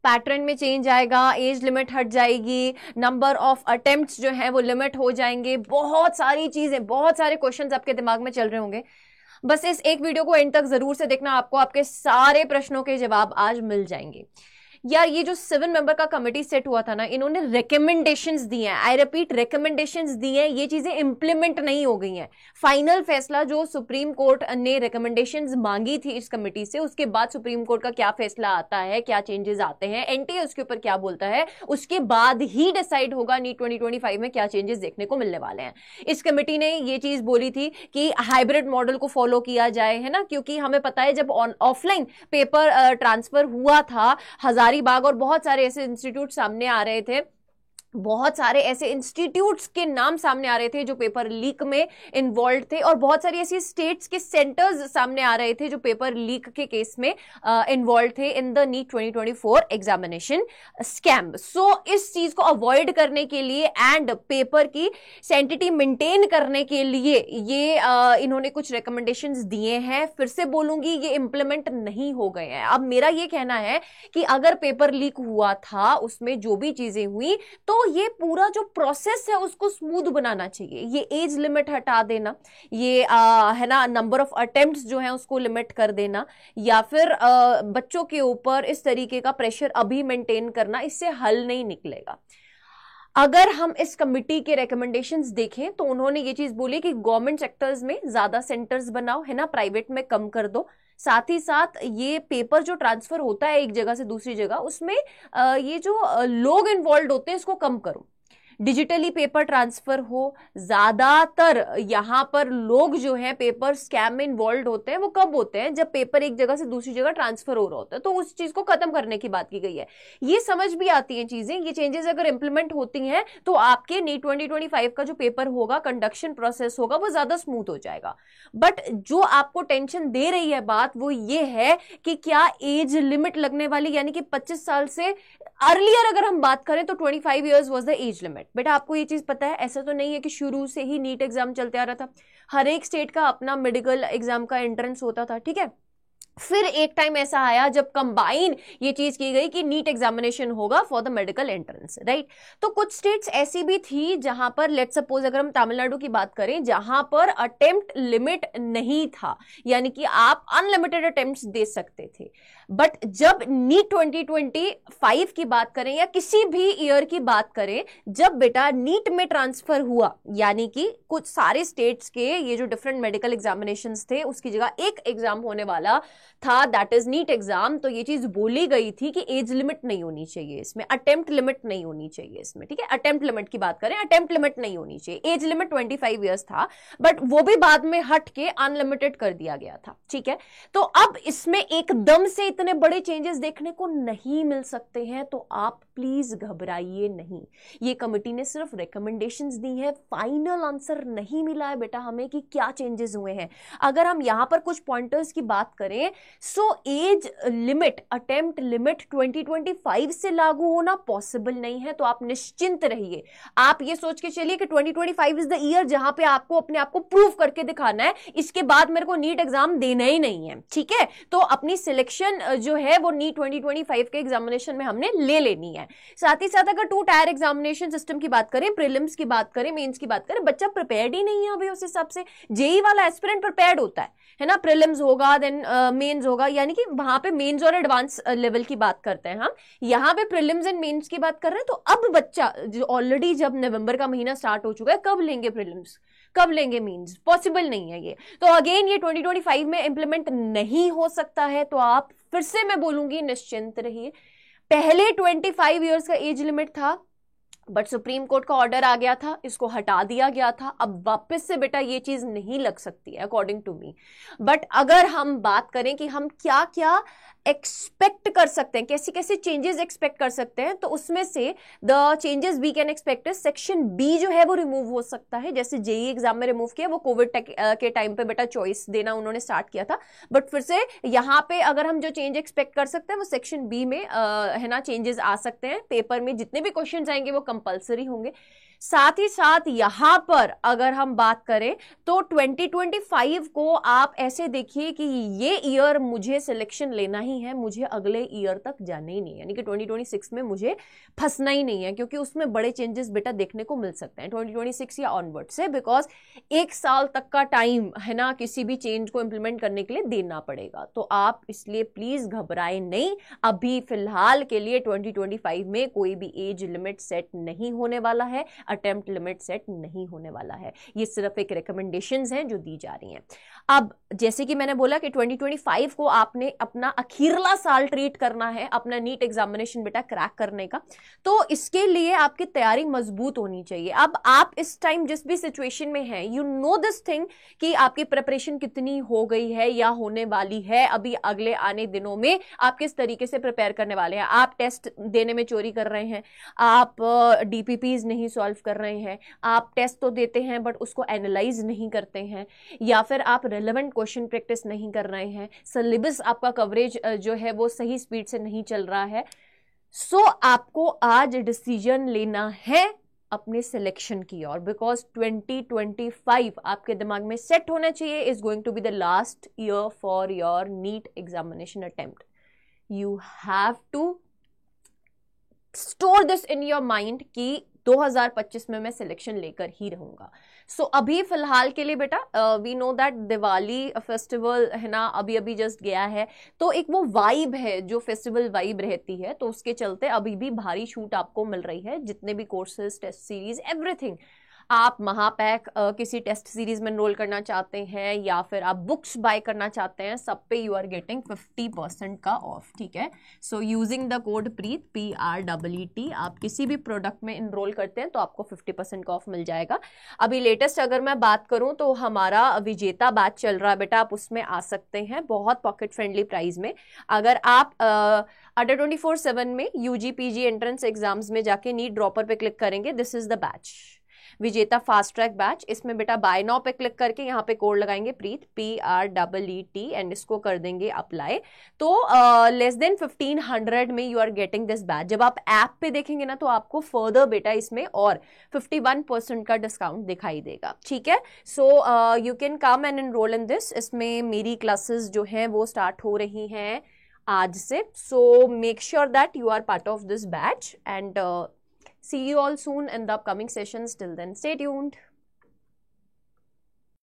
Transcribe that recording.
Pattern में change आएगा, age limit हट जाएगी, नंबर ऑफ अटेम्प्ट्स जो है वो लिमिट हो जाएंगे, बहुत सारी चीजें, बहुत सारे क्वेश्चंस आपके दिमाग में चल रहे होंगे। बस इस एक वीडियो को एंड तक जरूर से देखना, आपको आपके सारे प्रश्नों के जवाब आज मिल जाएंगे। यार ये जो 7 मेंबर का कमेटी सेट हुआ था ना, इन्होंने रिकमेंडेशंस दी हैं, आई रिपीट रिकमेंडेशंस दी हैं, ये चीजें इंप्लीमेंट नहीं हो गई हैं। फाइनल फैसला जो सुप्रीम कोर्ट ने रिकमेंडेशंस मांगी थी इस कमेटी से, उसके बाद सुप्रीम कोर्ट का क्या फैसला आता है, क्या चेंजेस आते हैं, एनटीए उसके ऊपर क्या बोलता है, उसके बाद ही डिसाइड होगा नीट 2025 में क्या चेंजेस देखने को मिलने वाले हैं। इस कमेटी ने ये चीज बोली थी कि हाइब्रिड मॉडल को फॉलो किया जाए, है ना, क्योंकि हमें पता है जब ऑफलाइन पेपर ट्रांसफर हुआ था, हजारीबाग और बहुत सारे ऐसे इंस्टीट्यूट सामने आ रहे थे, बहुत सारे ऐसे इंस्टीट्यूट्स के नाम सामने आ रहे थे जो पेपर लीक में इन्वॉल्व थे, और बहुत सारी ऐसी स्टेट्स के सेंटर्स सामने आ रहे थे जो पेपर लीक के केस में इन्वॉल्व थे in the NEET 2024 examination scam. So इस चीज को अवॉइड करने के लिए एंड पेपर की सैंटिटी मेंटेन करने के लिए ये इन्होंने कुछ रिकमेंडेशंस दिए हैं। फिर से बोलूंगी, ये इंप्लीमेंट नहीं हो गए हैं। अब मेरा ये कहना है कि अगर पेपर लीक हुआ था, उसमें जो भी चीजें हुई, तो ये पूरा जो प्रोसेस है उसको स्मूथ बनाना चाहिए। ये एज लिमिट हटा देना, ये है ना, नंबर ऑफ अटेम्प्ट्स जो है उसको लिमिट कर देना, या फिर बच्चों के ऊपर इस तरीके का प्रेशर अभी मेंटेन करना, इससे हल नहीं निकलेगा। अगर हम इस कमिटी के रिकमेंडेशंस देखें तो उन्होंने ये चीज बोली कि गवर्नमेंट सेक्टर्स में ज्यादा सेंटर्स बनाओ, है ना, प्राइवेट में कम कर दो। साथ ही साथ ये पेपर जो ट्रांसफर होता है एक जगह से दूसरी जगह, उसमें ये जो लोग इन्वॉल्व होते हैं इसको कम करो, डिजिटली पेपर ट्रांसफर हो। ज्यादातर यहां पर लोग जो हैं पेपर स्कैम में इन्वॉल्व होते हैं, वो कब होते हैं, जब पेपर एक जगह से दूसरी जगह ट्रांसफर हो रहा होता है, तो उस चीज को खत्म करने की बात की गई है। ये समझ भी आती हैं चीजें, ये चेंजेस अगर इंप्लीमेंट होती हैं तो आपके नीट 2025 का जो पेपर होगा, कंडक्शन प्रोसेस होगा, वो ज्यादा स्मूथ हो जाएगा। बट जो आपको टेंशन दे रही है बात, वो ये है कि क्या एज लिमिट लगने वाली, यानी कि 25 साल से अर्लियर अगर हम बात करें तो 25 years was the age limit. बेटा आपको ये चीज पता है, ऐसा तो नहीं है कि शुरू से ही नीट एग्जाम चलते आ रहा था। हर एक स्टेट का अपना मेडिकल एग्जाम का एंट्रेंस होता था, ठीक है। फिर एक टाइम ऐसा आया जब कंबाइन ये चीज की गई कि नीट एग्जामिनेशन होगा for the medical entrance, right. तो कुछ स्टेट्स ऐसी भी थी जहां पर, लेट्स सपोज अगर हम तमिलनाडु की बात करें, जहां पर अटेम्प्ट लिमिट नहीं था, यानी कि आप अनलिमिटेड अटेम्प्ट्स दे सकते थे। बट जब नीट 2025 की बात करें या किसी भी ईयर की बात करें, जब बेटा नीट में ट्रांसफर हुआ, यानी कि कुछ सारे स्टेट्स के ये जो डिफरेंट मेडिकल एग्जामिनेशंस थे उसकी जगह एक एग्जाम होने वाला था, दैट इज नीट एग्जाम, तो ये चीज बोली गई थी कि एज लिमिट नहीं होनी चाहिए इसमें, अटेम्प्ट लिमिट नहीं होनी चाहिए इसमें, ठीक है। अटेम्प्ट लिमिट की बात करें, अटेम्प्ट लिमिट नहीं होनी चाहिए, एज लिमिट 25 ईयर्स था, बट वो भी बाद में हट के अनलिमिटेड कर दिया गया था, ठीक है। तो अब इसमें एकदम से इतने बड़े चेंजेस देखने को नहीं मिल सकते हैं, तो आप प्लीज घबराइए नहीं। ये कमिटी ने सिर्फ रिकमेंडेशंस दी है, फाइनल आंसर नहीं मिला है बेटा हमें कि क्या चेंजेस हुए हैं। अगर हम यहां पर कुछ पॉइंटर्स की बात करें, so age limit, attempt limit 2025 से लागू होना पॉसिबल नहीं है, तो आप निश्चिंत रहिए। आप ये सोच के चलिए कि 2025 इज द ईयर जहां पे आपको अपने आप को प्रूव करके दिखाना है, इसके बाद मेरे को नीट एग्जाम देना ही नहीं है, ठीक है। तो अपनी सिलेक्शन जो है वो नीट 2025 के एग्जामिनेशन में हमने ले लेनी है। साथ ही साथ अगर 2 टायर एग्जामिनेशन सिस्टम की बात करें, प्रीलिम्स की बात करें, मेंस की बात करें, बच्चा प्रिपेयर्ड ही नहीं है अभी उस हिसाब से। जेई वाला एस्पिरेंट प्रिपेयर्ड होता है ना, प्रीलिम्स होगा देन मेंस होगा, यानी कि वहां पे मेंस और एडवांस लेवल की बात करते हैं हम, यहाँ पे प्रीलिम्स एंड मेंस की बात कर रहे हैं। तो अब बच्चा जो ऑलरेडी जब नवंबर का महीना स्टार्ट हो चुका है, कब लेंगे प्रीलिम्स, कब लेंगे मेंस, पॉसिबल नहीं है ये। तो अगेन ये 2025 में इंप्लीमेंट नहीं हो सकता है, तो आप फिर से मैं बोलूंगी निश्चिंत रहिए। पहले 25 ईयर्स का एज लिमिट था, बट सुप्रीम कोर्ट का ऑर्डर आ गया था, इसको हटा दिया गया था। अब वापस से बेटा ये चीज नहीं लग सकती है अकॉर्डिंग टू मी। बट अगर हम बात करें कि हम क्या क्या एक्सपेक्ट कर सकते हैं, कैसे कैसे चेंजेस एक्सपेक्ट कर सकते हैं, तो उसमें से the changes we can expect section B जो है वो रिमूव हो सकता है, जैसे जेई एग्जाम में रिमूव किया, वो कोविड के टाइम पे बेटा चॉइस देना उन्होंने स्टार्ट किया था। बट फिर से यहाँ पे अगर हम जो चेंज एक्सपेक्ट कर सकते हैं वो सेक्शन बी में है ना, चेंजेस आ सकते हैं। पेपर में जितने भी क्वेश्चन आएंगे वो कंपल्सरी होंगे। साथ ही साथ यहां पर अगर हम बात करें तो 2025 को आप ऐसे देखिए कि ये ईयर मुझे सिलेक्शन लेना ही नहीं है, मुझे अगले ईयर तक जाना ही नहीं है, यानी कि 2026 में मुझे फंसना ही नहीं है, क्योंकि उसमें बड़े चेंजेस बेटा देखने को मिल सकते हैं 2026 या ऑनवर्ड से, बिकॉज 1 साल तक का टाइम है ना किसी भी चेंज को इंप्लीमेंट करने के लिए देना पड़ेगा। तो आप इसलिए प्लीज घबराएं नहीं, अभी फिलहाल के लिए 2025 में कोई भी एज लिमिट सेट नहीं होने वाला है, अटेम्प्ट लिमिट सेट नहीं होने वाला है, ये सिर्फ एक रिकमेंडेशंस हैं जो दी जा रही हैं। अब जैसे कि मैंने बोला कि 2025 को आपने अपना अखीरला साल ट्रीट करना है, अपना नीट एग्जामिनेशन बेटा क्रैक करने का, तो इसके लिए आपकी तैयारी मजबूत होनी चाहिए। अब आप इस टाइम जिस भी सिचुएशन में हैं, यू नो दिस थिंग कि आपकी प्रिपरेशन कितनी हो गई है या होने वाली है, अभी अगले आने दिनों में आप किस तरीके से प्रिपेयर करने वाले हैं। आप टेस्ट देने में चोरी कर रहे हैं, आप डीपीपीज नहीं सॉल्व कर रहे हैं, आप टेस्ट तो देते हैं बट उसको एनालाइज नहीं करते हैं, या फिर आप रेलेवेंट क्वेश्चन प्रैक्टिस नहीं कर रहे हैं, सिलेबस आपका कवरेज जो है वो सही स्पीड से नहीं चल रहा है। सो आपको आज डिसीजन लेना है अपने सिलेक्शन की ओर, बिकॉज 2025 आपके दिमाग में सेट होना चाहिए is going to be the last year for your NEET examination attempt. You have to store this in your mind कि 2025 में मैं सिलेक्शन लेकर ही रहूंगा। सो अभी फिलहाल के लिए बेटा we know that Diwali festival है ना अभी अभी जस्ट गया है, तो एक वो वाइब है जो फेस्टिवल वाइब रहती है, तो उसके चलते अभी भी भारी छूट आपको मिल रही है। जितने भी कोर्सेज, टेस्ट सीरीज, एवरीथिंग, आप महापैक किसी टेस्ट सीरीज में एनरोल करना चाहते हैं या फिर आप बुक्स बाय करना चाहते हैं, सब पे यू आर गेटिंग 50% का ऑफ, ठीक है। So using the code Preet PREET आप किसी भी प्रोडक्ट में एनरोल करते हैं तो आपको 50% का ऑफ मिल जाएगा। अभी लेटेस्ट अगर मैं बात करूं तो हमारा विजेता बैच चल रहा है बेटा, आप उसमें आ सकते हैं बहुत पॉकेट फ्रेंडली प्राइस में। अगर आप अंडर 24/7 में UG PG एंट्रेंस एग्जाम्स में जाके नीट ड्रॉपर पे क्लिक करेंगे, दिस इज द बैच, विजेता फास्ट ट्रैक बैच। इसमें बेटा बाय नाउ पे क्लिक करके यहाँ पे कोड लगाएंगे प्रीत PREET एंड इसको कर देंगे अप्लाई, तो लेस देन 1500 में you are getting this batch. जब आप ऐप पे देखेंगे ना तो आपको फर्दर बेटा इसमें और 51% का डिस्काउंट दिखाई देगा, ठीक है। So you can come and enrol in this. इसमें मेरी क्लासेस जो हैं वो स्टार्ट हो रही हैं आज से, so make sure that you are part of this batch and see you all soon in the upcoming sessions. Till then, stay tuned.